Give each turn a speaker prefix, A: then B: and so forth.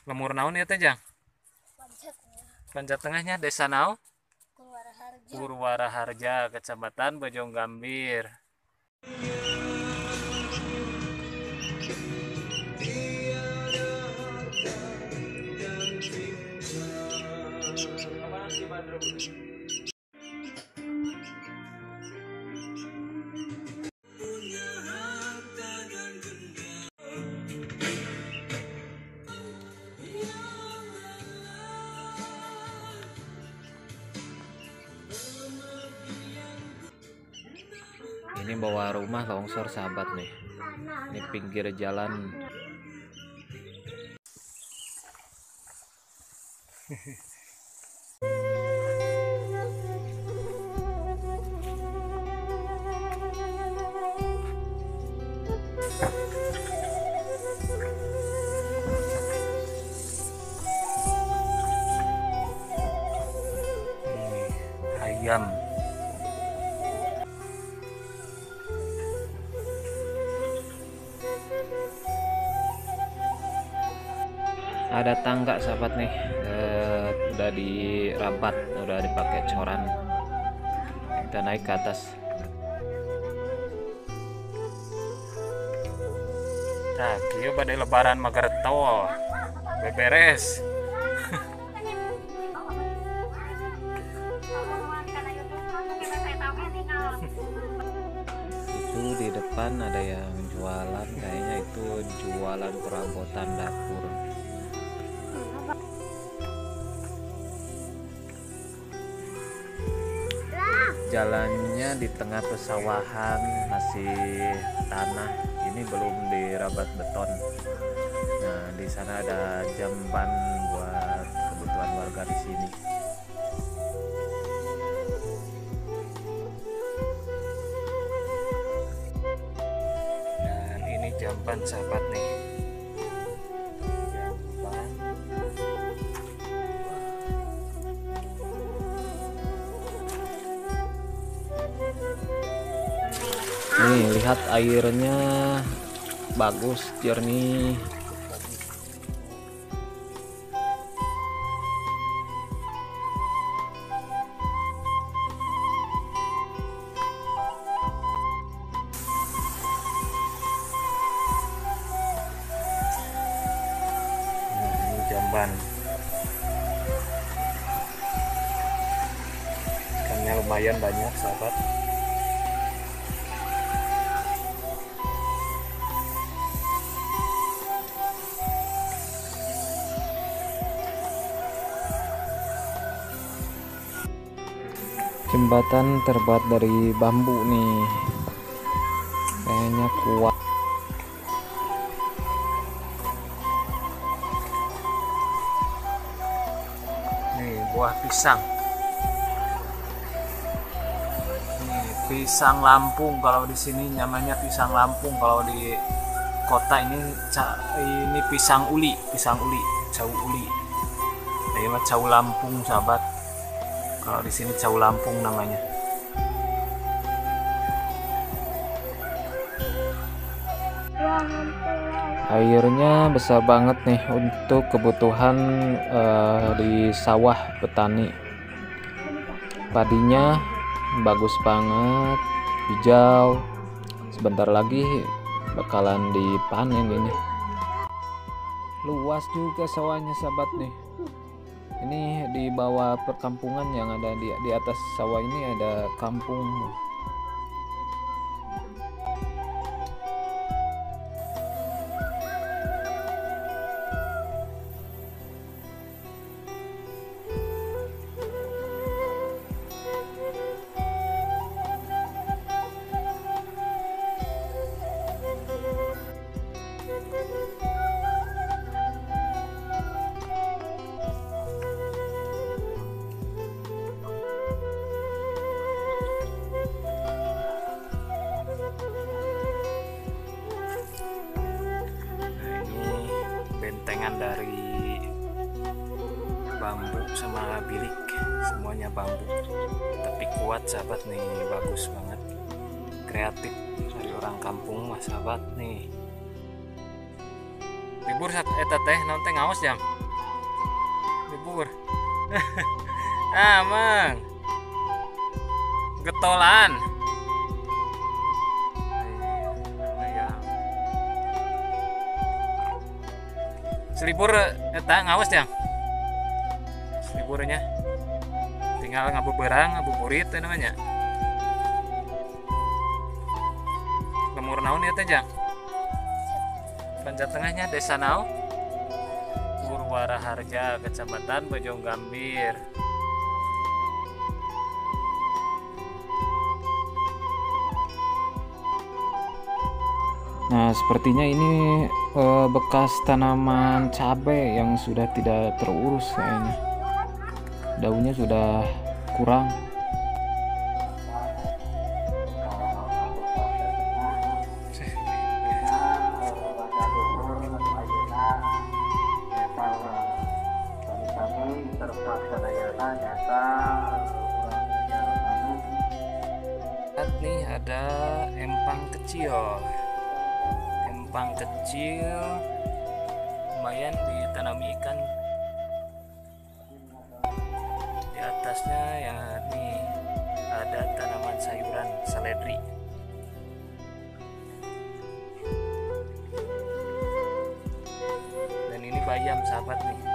A: Lemur naon ya teh Jang? Panjat Tengahnya desa naon? Purwaraharja, Kecamatan Bojonggambir. Ini bawa rumah longsor sahabat nih. Ini pinggir jalan. Ayam. Ada tangga sahabat nih, udah dirabat, udah dipakai coran. Kita naik ke atas. Nah, kieu badai lebaran magereto. Beberes. Itu di depan ada yang jualan, kayaknya itu jualan perabotan dapur. Jalannya di tengah pesawahan, masih tanah, ini belum dirabat beton. Nah, di sana ada jamban buat kebutuhan warga di sini. Dan ini jamban sahabat nih. Nih, lihat airnya bagus, jernih. Nah, ini jamban. Ikannya lumayan banyak, sahabat. Jembatan terbuat dari bambu nih, kayaknya kuat. Nih buah pisang. Nih pisang Lampung, kalau di sini namanya pisang Lampung, kalau di kota ini pisang uli, cau uli. Ini mah cau Lampung sahabat. Kalau di sini Cau Lampung namanya. Airnya besar banget nih untuk kebutuhan di sawah petani. Padinya bagus banget, hijau. Sebentar lagi bakalan dipanen ini. Luas juga sawahnya sahabat nih. Ini di bawah perkampungan yang ada di atas sawah ini ada kampung. Dari bambu sama bilik, semuanya bambu, tapi kuat sahabat nih, bagus banget, kreatif dari orang kampung mas sahabat nih. libur eta teh naon teh ngaos jang libur. Mang getolan ya. Selibur eta ngawas jang seliburnya tinggal ngabuburit namanya lemur naon ya teh jang Panjat Tengahnya desa naon Purwara Harja Kecamatan Bojong Gambir. Nah, sepertinya ini bekas tanaman cabai yang sudah tidak terurus kayaknya. Daunnya sudah kurang. Lihat nih ada empang kecil. Empang kecil lumayan ditanami ikan. Di atasnya ya nih ada tanaman sayuran seledri. Dan ini bayam sahabat nih.